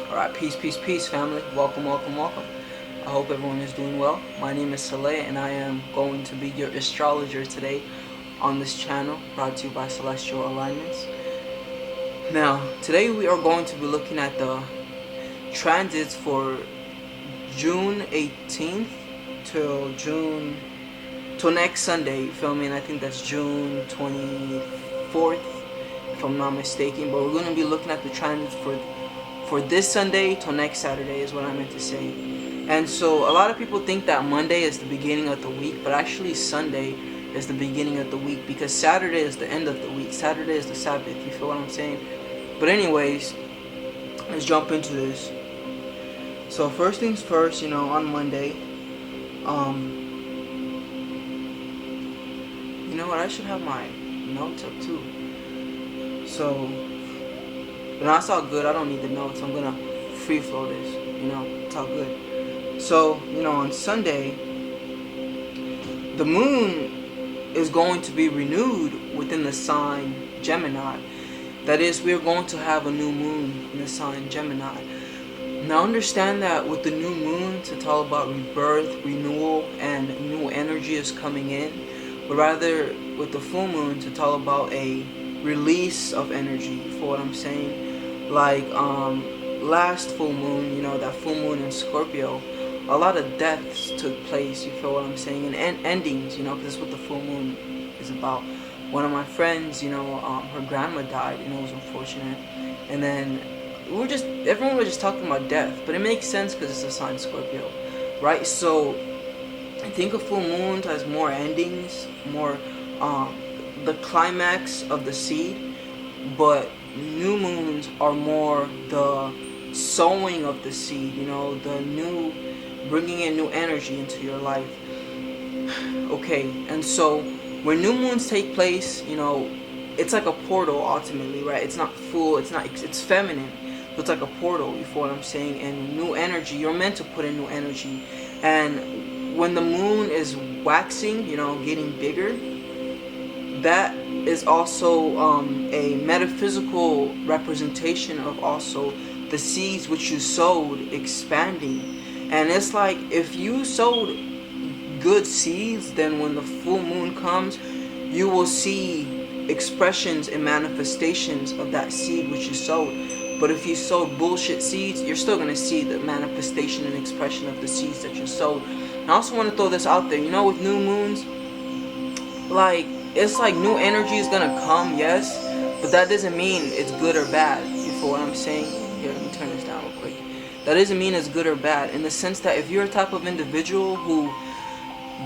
Alright, peace, family. Welcome. I hope everyone is doing well. My name is Saleh, and I am going to be your astrologer today on this channel, brought to you by Celestial Alignments. Now, today we are going to be looking at the transits for June 18th till next Sunday, you feel me? And I think that's June 24th, if I'm not mistaken. But we're going to be looking at the transits for this Sunday till next Saturday is what I meant to say. And so a lot of people think that Monday is the beginning of the week, but actually Sunday is the beginning of the week, because Saturday is the end of the week. Saturday is the Sabbath, you feel what I'm saying? But anyways, let's jump into this. So first things first, on Monday, you know what, I should have my notes up too. So, but that's all good. I don't need the notes. I'm gonna free flow this. It's all good. So, on Sunday, the moon is going to be renewed within the sign Gemini. That is, we're going to have a new moon in the sign Gemini. Now understand that with the new moon, it's all about rebirth, renewal, and new energy is coming in. But rather, with the full moon, it's all about a release of energy, for what I'm saying. Like last full moon, that full moon in Scorpio, a lot of deaths took place, you feel what I'm saying, and endings, because that's what the full moon is about. One of my friends, her grandma died, it was unfortunate, and then everyone was just talking about death, but it makes sense because it's a sign Scorpio, right? So I think a full moon has more endings, more the climax of the seed, but new moons are more the sowing of the seed, the new, bringing in new energy into your life. Okay, and so when new moons take place, it's like a portal ultimately, right? It's not full, it's feminine, so it's like a portal, you feel what I'm saying? And new energy, you're meant to put in new energy. And when the moon is waxing, getting bigger, that is also a metaphysical representation of also the seeds which you sowed expanding. And it's like, if you sowed good seeds, then when the full moon comes, you will see expressions and manifestations of that seed which you sowed. But if you sowed bullshit seeds, you're still going to see the manifestation and expression of the seeds that you sowed. And I also want to throw this out there, with new moons, it's like new energy is gonna come, yes, but that doesn't mean it's good or bad. You feel what I'm saying? Here, let me turn this down real quick. That doesn't mean it's good or bad, in the sense that if you're a type of individual who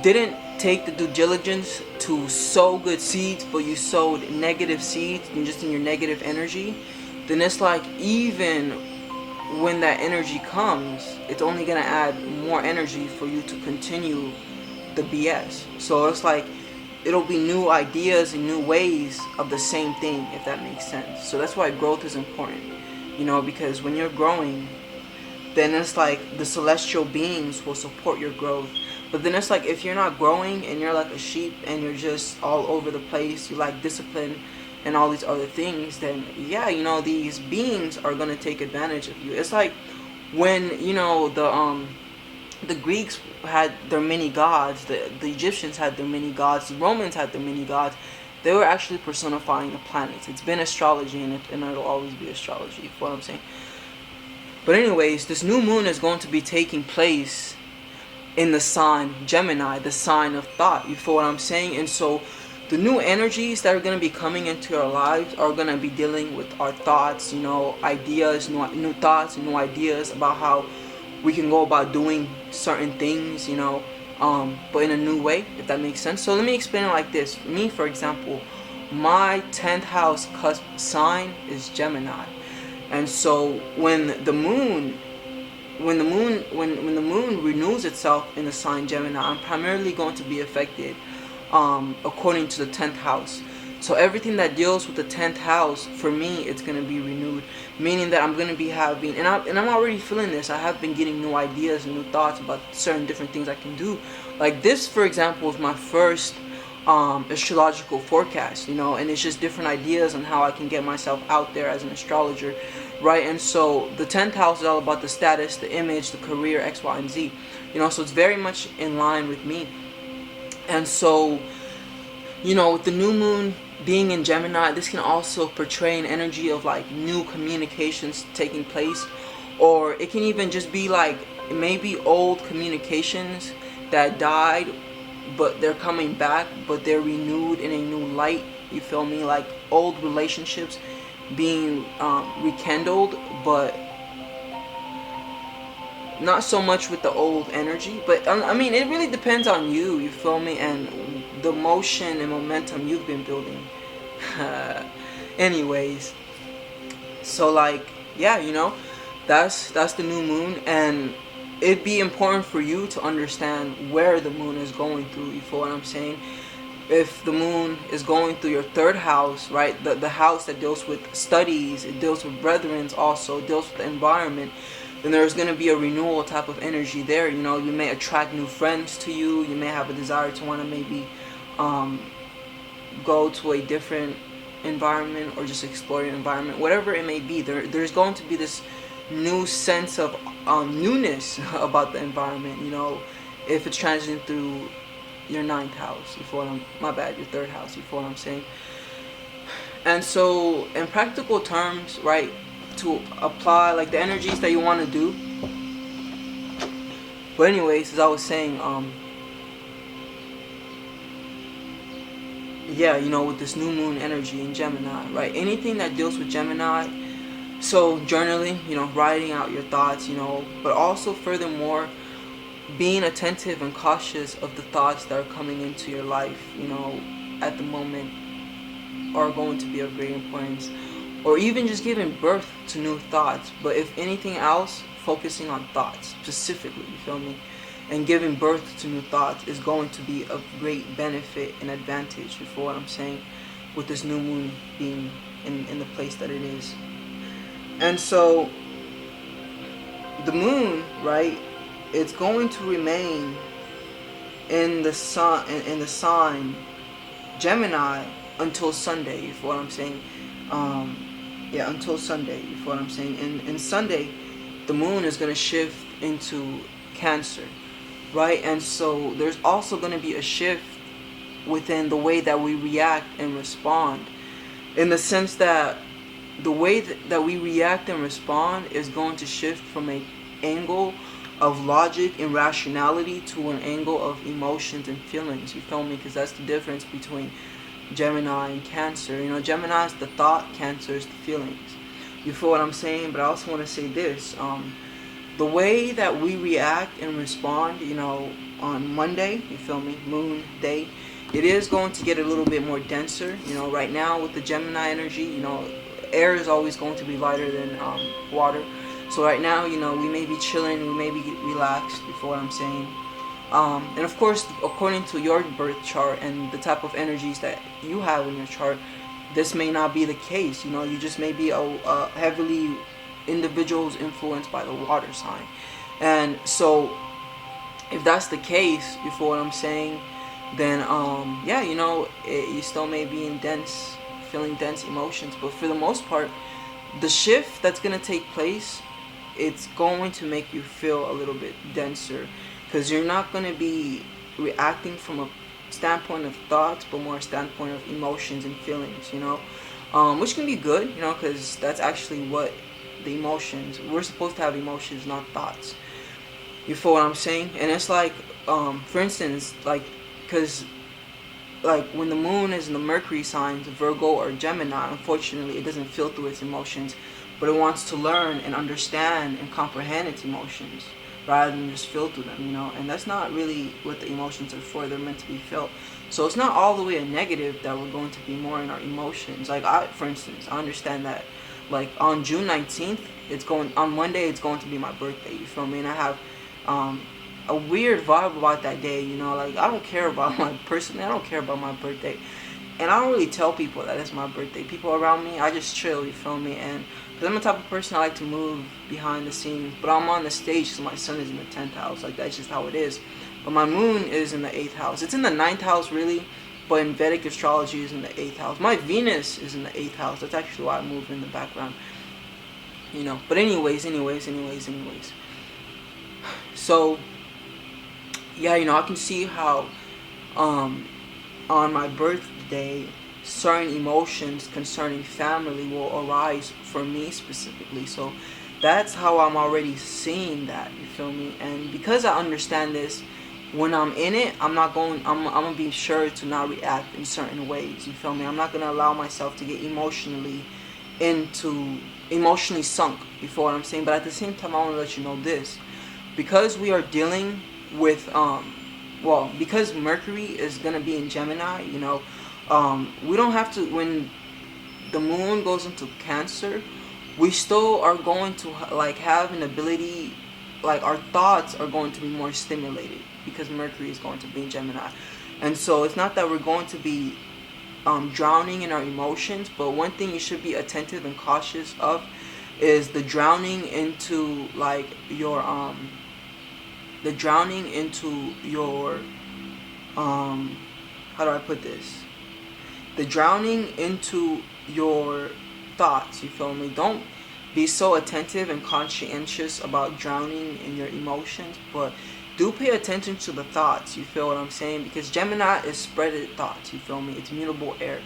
didn't take the due diligence to sow good seeds, but you sowed negative seeds and just in your negative energy, then it's like, even when that energy comes, it's only gonna add more energy for you to continue the BS. So it's like, it'll be new ideas and new ways of the same thing, if that makes sense. So that's why growth is important, because when you're growing, then it's like the celestial beings will support your growth. But then it's like, if you're not growing and you're like a sheep and you're just all over the place, you lack discipline and all these other things, then yeah, these beings are going to take advantage of you. It's like when, the Greeks had their many gods, the Egyptians had their many gods, the Romans had their many gods. They were actually personifying the planets. It's been astrology, and it'll always be astrology, you know what I'm saying? But anyways, this new moon is going to be taking place in the sign Gemini, the sign of thought, you feel what I'm saying? And so the new energies that are going to be coming into our lives are going to be dealing with our thoughts, ideas, new thoughts and new ideas about how we can go about doing certain things, but in a new way, if that makes sense. So let me explain it like this. For me, for example, my 10th house cusp sign is Gemini. And so when the moon renews itself in the sign Gemini, I'm primarily going to be affected according to the 10th house. So everything that deals with the 10th house, for me, it's going to be renewed. Meaning that I'm going to be having, and I'm already feeling this, I have been getting new ideas and new thoughts about certain different things I can do. Like this, for example, is my first astrological forecast, and it's just different ideas on how I can get myself out there as an astrologer. right? And so the 10th house is all about the status, the image, the career, X, Y, and Z. So it's very much in line with me. And so, with the new moon being in Gemini, this can also portray an energy of like new communications taking place, or it can even just be like maybe old communications that died, but they're coming back, but they're renewed in a new light. You feel me? Like old relationships being rekindled, but not so much with the old energy. But I mean, it really depends on you. You feel me? And the motion and momentum you've been building. Anyways, so like, yeah, that's the new moon, and it'd be important for you to understand where the moon is going through. You feel what I'm saying? If the moon is going through your third house, right, the house that deals with studies, it deals with brethrens, also it deals with the environment, then there's going to be a renewal type of energy there. You may attract new friends to you. You may have a desire to want to maybe go to a different environment, or just explore your environment, whatever it may be. There's going to be this new sense of newness about the environment, if it's transiting through your 9th house, your 3rd house, you feel what I'm saying? And so in practical terms, right, to apply like the energies that you want to do. But anyways, as I was saying, with this new moon energy in Gemini, right, anything that deals with Gemini, so journaling, writing out your thoughts, but also furthermore being attentive and cautious of the thoughts that are coming into your life, at the moment, are going to be of great importance. Or even just giving birth to new thoughts. But if anything else, focusing on thoughts specifically, you feel me? And giving birth to new thoughts is going to be of great benefit and advantage, you feel what I'm saying? With this new moon being in the place that it is. And so the moon, right, it's going to remain in the sign Gemini until Sunday, you feel what I'm saying? Until Sunday, you feel what I'm saying? And Sunday, the moon is going to shift into Cancer, right? And so there's also going to be a shift within the way that we react and respond, in the sense that the way that we react and respond is going to shift from an angle of logic and rationality to an angle of emotions and feelings, you feel me? Because that's the difference between Gemini and Cancer. Gemini is the thought, Cancer is the feelings. You feel what I'm saying? But I also want to say this. The way that we react and respond, on Monday, you feel me, moon day, it is going to get a little bit more denser. Right now with the Gemini energy, air is always going to be lighter than water. So right now, we may be chilling, we may be relaxed, you feel what I'm saying? And of course, according to your birth chart and the type of energies that you have in your chart, this may not be the case. You just may be a heavily individuals influenced by the water sign. And so if that's the case, you feel what I'm saying, then you still may be in feeling dense emotions. But for the most part, the shift that's going to take place, it's going to make you feel a little bit denser, because you're not going to be reacting from a standpoint of thoughts, but more a standpoint of emotions and feelings, which can be good, because that's actually what the emotions, we're supposed to have emotions, not thoughts. You feel what I'm saying? And it's like, for instance, because when the moon is in the Mercury signs, Virgo or Gemini, unfortunately it doesn't feel through its emotions, but it wants to learn and understand and comprehend its emotions rather than just feel through them, and that's not really what the emotions are for. They're meant to be felt. So it's not all the way a negative that we're going to be more in our emotions. For instance, I understand that on June 19th, on Monday, it's going to be my birthday, you feel me? And I have a weird vibe about that day, I don't care about I don't care about my birthday. And I don't really tell people that it's my birthday. People around me, I just chill, you feel me? And because I'm the type of person I like to move behind the scenes, but I'm on the stage because my sun is in the 10th house. That's just how it is. But my moon is in the 8th house. It's in the 9th house, really, but in Vedic astrology is in the 8th house. My Venus is in the 8th house. That's actually why I move in the background. you know. But anyways. So yeah, you know, I can see how on my birthday certain emotions concerning family will arise for me specifically. So that's how I'm already seeing that, you feel me? And because I understand this, when I'm in it, I'm gonna be sure to not react in certain ways, you feel me? I'm not gonna allow myself to get emotionally sunk, you feel what I'm saying? But at the same time, I want to let you know this, because we are dealing with because Mercury is gonna be in Gemini, you know, we don't have to, when the moon goes into Cancer, we still are going to like have an ability, like our thoughts are going to be more stimulated because Mercury is going to be in Gemini. And so it's not that we're going to be drowning in our emotions, but one thing you should be attentive and cautious of is the drowning into like your how do I put this? The drowning into your thoughts, you feel me? Don't be so attentive and conscientious about drowning in your emotions, but do pay attention to the thoughts, you feel what I'm saying? Because Gemini is spreaded thoughts, you feel me? It's mutable air.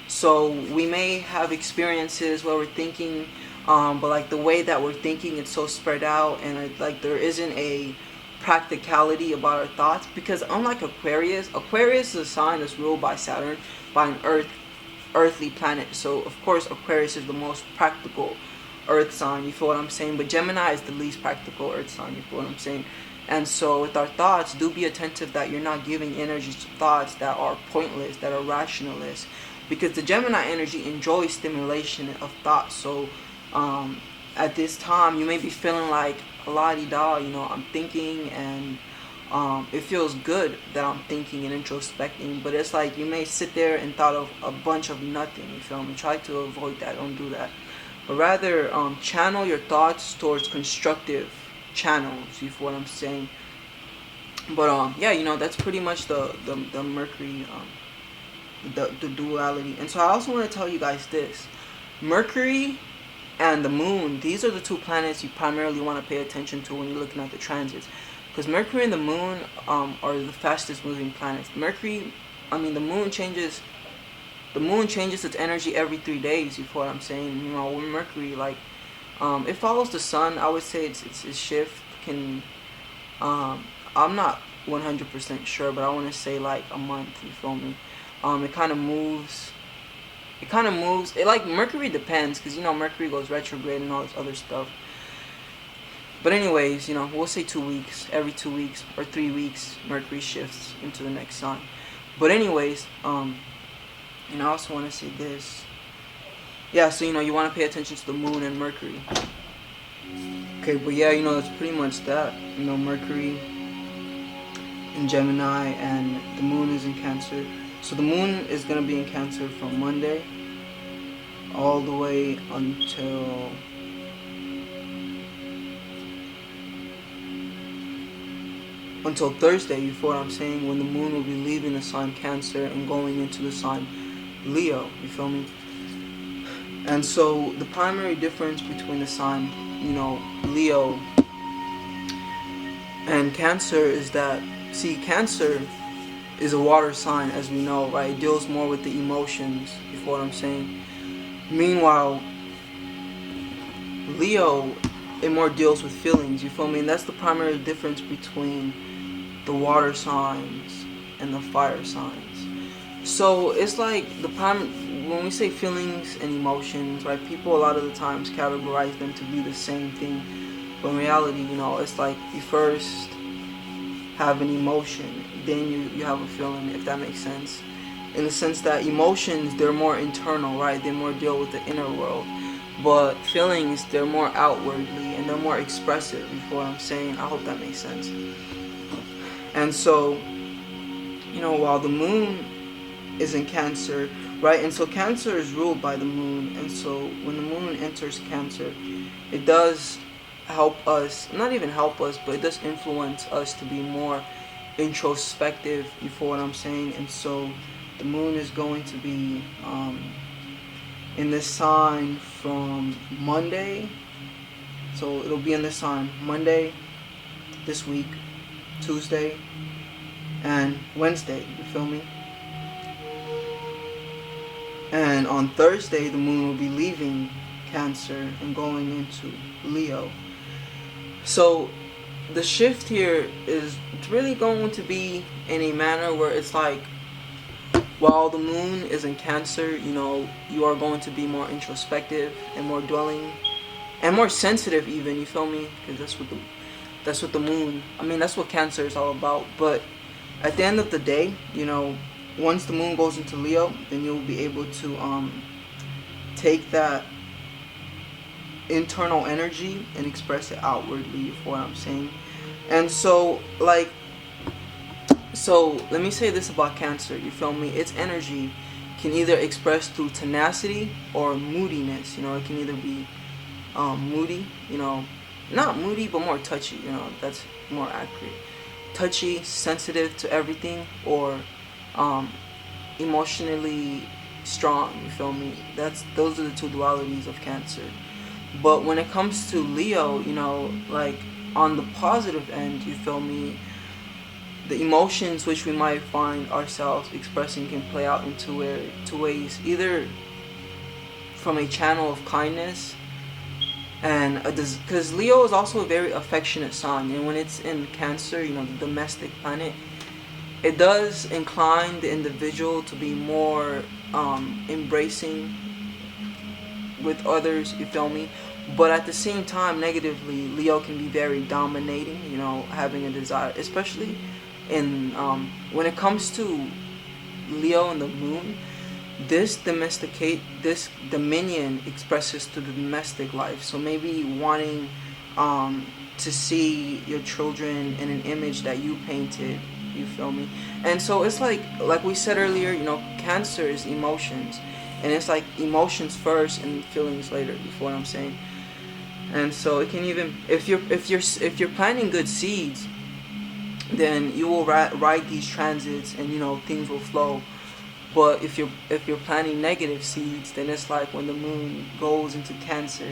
So we may have experiences where we're thinking, but like the way that we're thinking, it's so spread out, and like there isn't a practicality about our thoughts. Because unlike Aquarius is a sign that's ruled by Saturn, by an earthly planet. So of course Aquarius is the most practical earth sign, you feel what I'm saying? But Gemini is the least practical earth sign, you feel what I'm saying? And so with our thoughts, do be attentive that you're not giving energy to thoughts that are pointless, that are rationalist, because the Gemini energy enjoys stimulation of thoughts. So at this time you may be feeling like la-di-da, you know, I'm thinking, and it feels good that I'm thinking and introspecting, but it's like you may sit there and thought of a bunch of nothing, you feel me? Try to avoid that, don't do that. But rather channel your thoughts towards constructive channels, you feel what I'm saying? But yeah, you know, that's pretty much the Mercury, the duality. And so I also want to tell you guys this. Mercury and the moon, these are the two planets you primarily want to pay attention to when you're looking at the transits. Because Mercury and the moon are the fastest moving planets. The moon changes its energy every 3 days, you feel what I'm saying? You know, with Mercury, like, it follows the sun. I would say its shift can, I'm not 100% sure, but I want to say like a month, you feel me? It kind of moves, like, Mercury depends, because, you know, Mercury goes retrograde and all this other stuff. But anyways, you know, we'll say 2 weeks. Every 2 weeks or 3 weeks, Mercury shifts into the next sign. But anyways, you know, I also want to say this. Yeah, so, you know, you want to pay attention to the moon and Mercury. Okay, but yeah, you know, it's pretty much that. You know, Mercury in Gemini and the moon is in Cancer. So the moon is going to be in Cancer from Monday all the way until Thursday, you feel what I'm saying, when the moon will be leaving the sign Cancer and going into the sign Leo, you feel me? And so the primary difference between the sign, you know, Leo and Cancer is that, see, Cancer is a water sign, as we know, right? It deals more with the emotions, you feel what I'm saying? Meanwhile, Leo, it more deals with feelings, you feel me? And that's the primary difference between the water signs and the fire signs. So it's like when we say feelings and emotions, right? People a lot of the times categorize them to be the same thing, but in reality, you know, it's like you first have an emotion, then you have a feeling, if that makes sense. In the sense that emotions, they're more internal, right? They more deal with the inner world. But feelings, they're more outwardly and they're more expressive, you feel what I'm saying? I hope that makes sense. And so, you know, while the moon is in Cancer, right? And so Cancer is ruled by the moon. And so when the moon enters Cancer, it does help us, not even help us, but it does influence us to be more introspective, you feel what I'm saying? And so the moon is going to be in this sign from Monday So it'll be in this sign Monday this week, Tuesday, and Wednesday. You feel me? And on Thursday, the moon will be leaving Cancer and going into Leo. So the shift here is really going to be in a manner where it's like, while the moon is in Cancer, you know, you are going to be more introspective and more dwelling and more sensitive even, you feel me? Because that's what the moon, I mean, that's what Cancer is all about. But at the end of the day, you know, once the moon goes into Leo, then you'll be able to take that internal energy and express it outwardly, for what I'm saying. And so, like, so let me say this about Cancer, you feel me? Its energy can either express through tenacity or moodiness. You know, it can either be moody, you know, not moody, but more touchy, you know, that's more accurate. Touchy, sensitive to everything, or emotionally strong, you feel me? Those are the two dualities of Cancer. But when it comes to Leo, you know, like on the positive end, you feel me, the emotions which we might find ourselves expressing can play out in two ways. Either from a channel of kindness, and because Leo is also a very affectionate sign, and when it's in Cancer, you know, the domestic planet, it does incline the individual to be more embracing with others, you feel me? But at the same time, negatively, Leo can be very dominating, you know, having a desire, especially in when it comes to Leo and the moon. This dominion expresses to the domestic life. So maybe wanting to see your children in an image that you painted, you feel me? And so it's like we said earlier, you know, Cancer is emotions, and it's like emotions first and feelings later, you feel what I'm saying? And so it can even, if you're planting good seeds, then you will ride these transits, and you know, things will flow. But if you're planting negative seeds, then it's like when the moon goes into Cancer,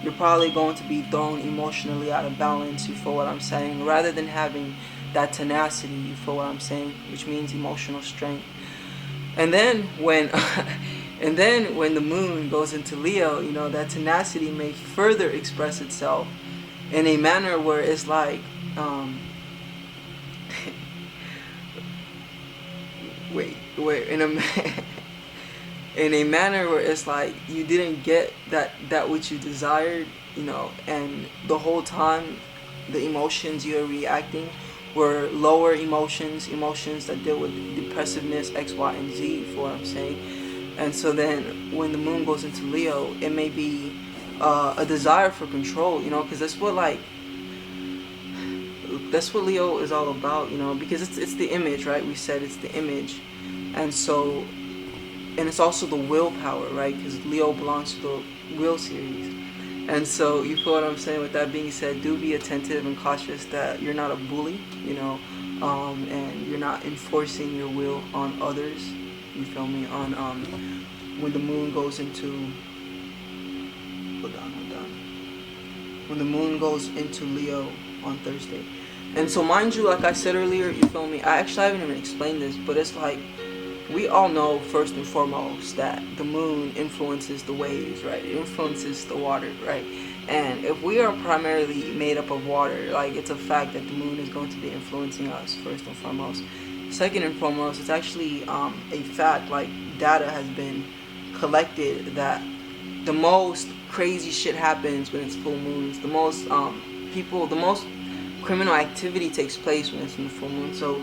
you're probably going to be thrown emotionally out of balance, you feel what I'm saying? Rather than having that tenacity, you feel what I'm saying? Which means emotional strength. And then when when the moon goes into Leo, you know, that tenacity may further express itself in a manner where it's like in a manner where it's like you didn't get that which you desired, you know, and the whole time the emotions you're reacting were lower emotions that deal with depressiveness, X, Y, and Z, for what I'm saying. And so then when the moon goes into Leo, it may be a desire for control, you know, because that's what Leo is all about, you know, because it's the image, right? We said it's the image. And so, and it's also the willpower, right? Because Leo belongs to the will series. And so, you feel what I'm saying? With that being said, do be attentive and cautious that you're not a bully, you know, and you're not enforcing your will on others, you feel me? On when the moon goes into, hold on. When the moon goes into Leo on Thursday. And so, mind you, like I said earlier, you feel me? I haven't even explained this, but it's like, we all know first and foremost that the moon influences the waves, right? It influences the water, right? And if we are primarily made up of water, like, it's a fact that the moon is going to be influencing us first and foremost. Second and foremost, it's actually a fact, like, data has been collected that the most crazy shit happens when it's full moons. The most the most criminal activity takes place when it's in the full moon. So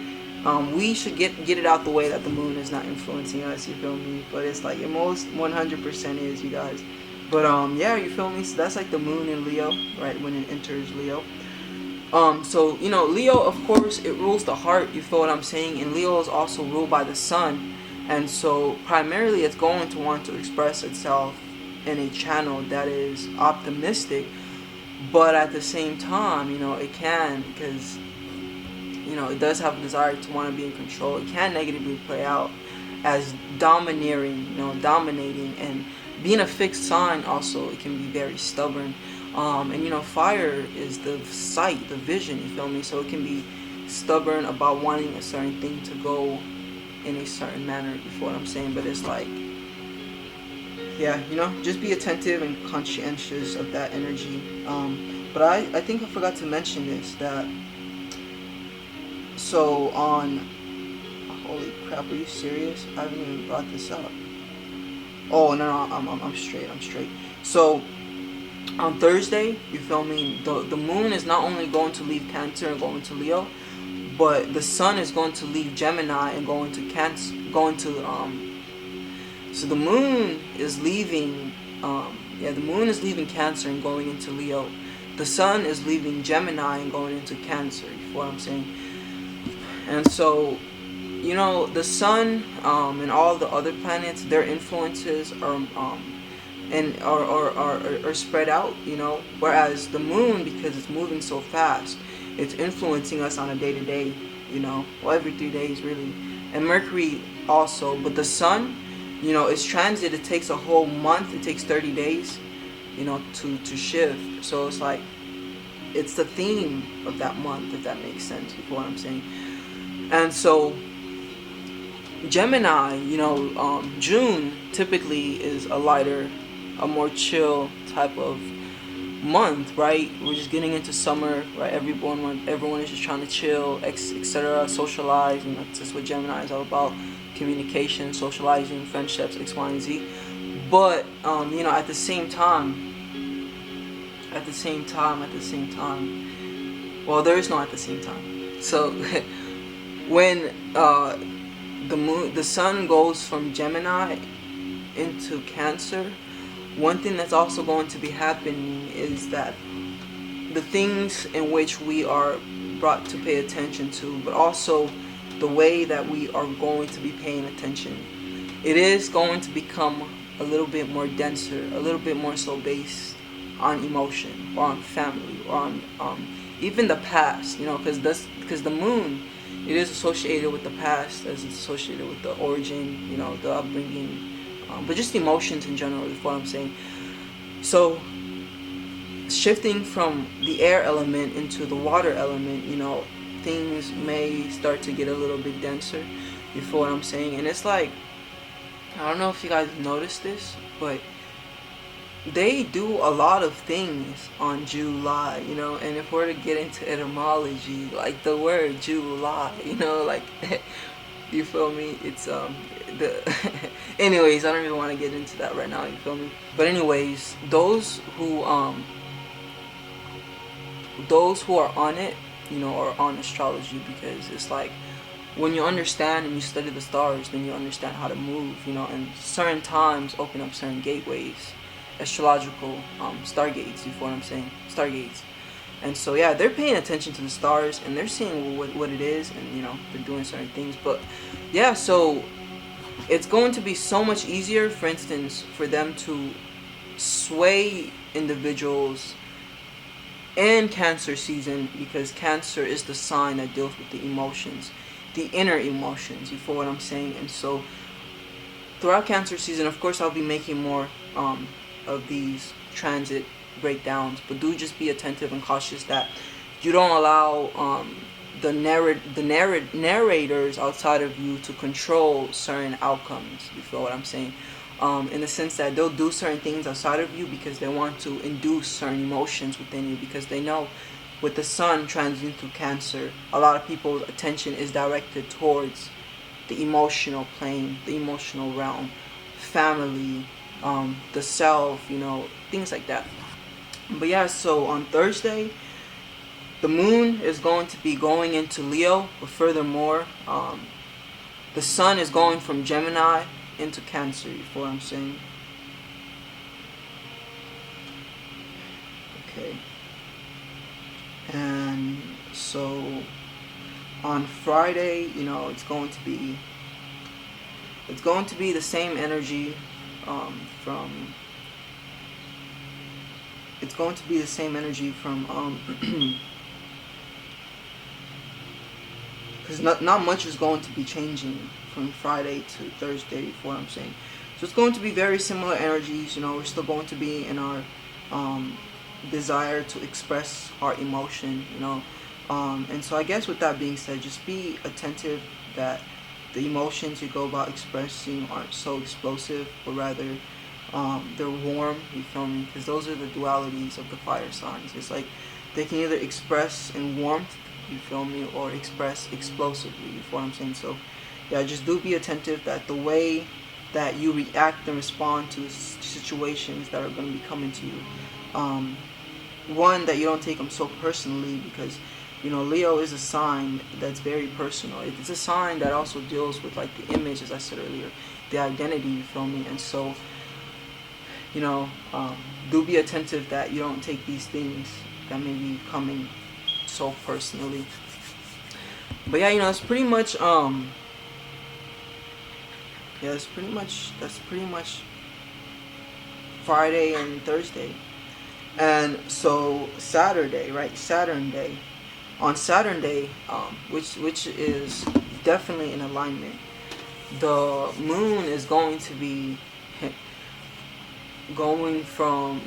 we should get it out the way that the moon is not influencing us, you feel me? But it's like, it most 100% is, you guys. But yeah, you feel me? So that's like the moon in Leo, right, when it enters Leo. So, you know, Leo, of course, it rules the heart, you feel what I'm saying? And Leo is also ruled by the sun. And so primarily it's going to want to express itself in a channel that is optimistic. But at the same time, you know, it can, because, you know, it does have a desire to want to be in control. It can negatively play out as domineering, you know, dominating. And being a fixed sign also, it can be very stubborn. And you know, fire is the sight, the vision, you feel me? So it can be stubborn about wanting a certain thing to go in a certain manner, you feel what I'm saying? But it's like, yeah, you know, just be attentive and conscientious of that energy. But I think I forgot to mention this, that so on, holy crap, are you serious? I haven't even brought this up. Oh no, I'm straight. So on Thursday, you feel me? The moon is not only going to leave Cancer and go into Leo, but the sun is going to leave Gemini and go into Cancer, so the moon is leaving, the moon is leaving Cancer and going into Leo. The sun is leaving Gemini and going into Cancer, you feel what I'm saying? And so, you know, the sun and all the other planets, their influences are spread out, you know, whereas the moon, because it's moving so fast, it's influencing us on a day-to-day, you know, well, every 3 days really, and Mercury also. But the sun, you know, its transit, it takes a whole month, it takes 30 days, you know, to shift. So it's like, it's the theme of that month, if that makes sense, you know what I'm saying? And so Gemini, you know, June typically is a lighter, a more chill type of month, right? We're just getting into summer, right? Everyone is just trying to chill, etc., socialize, and that's just what Gemini is all about: communication, socializing, friendships, X, Y, and Z. But you know, at the same time, well, there is no at the same time. So when the sun goes from Gemini into Cancer, one thing that's also going to be happening is that the things in which we are brought to pay attention to, but also the way that we are going to be paying attention, it is going to become a little bit more denser, a little bit more so based on emotion, or on family, or on even the past, you know, because the moon, it is associated with the past, as it's associated with the origin, you know, the upbringing, but just emotions in general is what I'm saying. So shifting from the air element into the water element, you know, things may start to get a little bit denser, you feel what I'm saying? And it's like, I don't know if you guys noticed this, but they do a lot of things on July, you know. And if we're to get into etymology, like the word July, you know, like you feel me? It's anyways, I don't even want to get into that right now, you feel me? But anyways, those who are on it, you know, are on astrology, because it's like, when you understand and you study the stars, then you understand how to move, you know, and certain times open up certain gateways, astrological stargates, you feel what I'm saying? Stargates. And so yeah, they're paying attention to the stars and they're seeing what it is, and you know, they're doing certain things. But yeah, so it's going to be so much easier, for instance, for them to sway individuals in Cancer season, because Cancer is the sign that deals with the emotions, the inner emotions, you feel what I'm saying? And so throughout Cancer season, of course, I'll be making more of these transit breakdowns, but do just be attentive and cautious that you don't allow the narrators outside of you to control certain outcomes, you feel what I'm saying? In the sense that they'll do certain things outside of you because they want to induce certain emotions within you, because they know with the sun transiting through Cancer, a lot of people's attention is directed towards the emotional plane, the emotional realm, family, the self, you know, things like that. But yeah, so on Thursday, the moon is going to be going into Leo, but furthermore, the sun is going from Gemini into Cancer, you feel what I'm saying? Okay. And so on Friday, you know, it's going to be the same energy from because not much is going to be changing from Friday to Thursday, for what I'm saying. So it's going to be very similar energies, you know. We're still going to be in our desire to express heart emotion, you know. And so I guess with that being said, just be attentive that the emotions you go about expressing aren't so explosive, but rather they're warm, you feel me? Because those are the dualities of the fire signs. It's like they can either express in warmth, you feel me, or express explosively, you feel what I'm saying? So yeah, just do be attentive that the way that you react and respond to situations that are going to be coming to you, one, that you don't take them so personally, because you know Leo is a sign that's very personal. It's a sign that also deals with like the image, as I said earlier, the identity, you feel me? And so, you know, do be attentive that you don't take these things that may be coming so personally. But yeah, you know, that's pretty much yeah, that's pretty much Friday and Thursday. And so Saturday, right? Saturn day. On Saturn day, which is definitely in alignment, the moon is going to be going from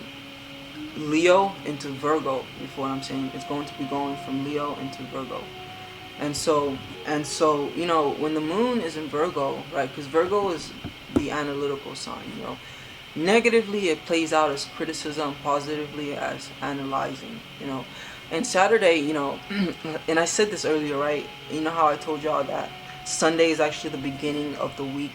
Leo into Virgo. You feel what I'm saying? It's going to be going from Leo into Virgo. And so, you know, when the moon is in Virgo, right? Because Virgo is the analytical sign, you know. Negatively, it plays out as criticism. Positively, as analyzing, you know. And Saturday, you know, and I said this earlier, right? You know how I told y'all that Sunday is actually the beginning of the week,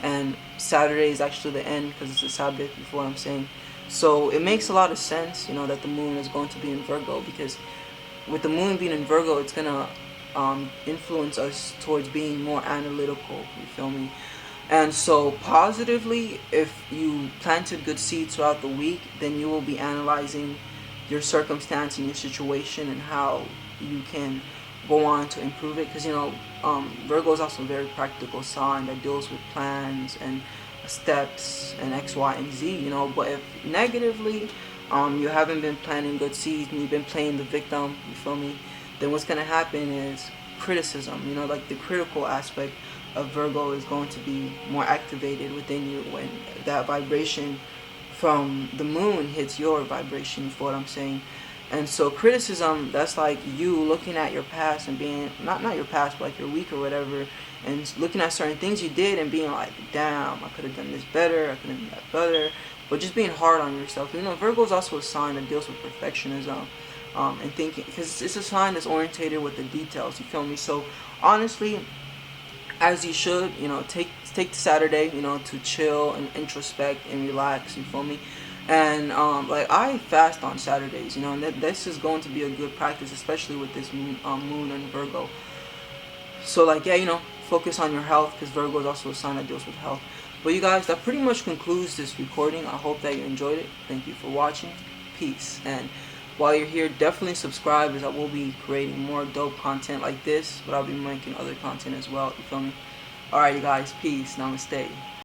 and Saturday is actually the end because it's a Sabbath, you feel what I'm saying? So it makes a lot of sense, you know, that the moon is going to be in Virgo, because with the moon being in Virgo, it's gonna influence us towards being more analytical, you feel me? And so positively, if you planted good seeds throughout the week, then you will be analyzing your circumstance and your situation and how you can go on to improve it. Because, you know, Virgo is also a very practical sign that deals with plans and steps and X, Y, and Z, you know. But if negatively, you haven't been planting good seeds and you've been playing the victim, you feel me, then what's going to happen is criticism, you know, like the critical aspect of Virgo is going to be more activated within you when that vibration from the moon hits your vibration, you feel what I'm saying? And so criticism, that's like you looking at your past and being, not your past, but like your week or whatever, and looking at certain things you did and being like, damn, I could have done this better, I could have done that better, but just being hard on yourself. You know, Virgo is also a sign that deals with perfectionism, and thinking, because it's a sign that's orientated with the details, you feel me? So honestly, as you should, you know, take Saturday, you know, to chill and introspect and relax, you feel me? And like I fast on Saturdays, you know, and this is going to be a good practice, especially with this moon and Virgo. So like, yeah, you know, focus on your health, because Virgo is also a sign that deals with health. But you guys, that pretty much concludes this recording. I hope that you enjoyed it. Thank you for watching. Peace. And while you're here, definitely subscribe, as I will be creating more dope content like this, but I'll be making other content as well, you feel me? Alright, you guys, peace, namaste.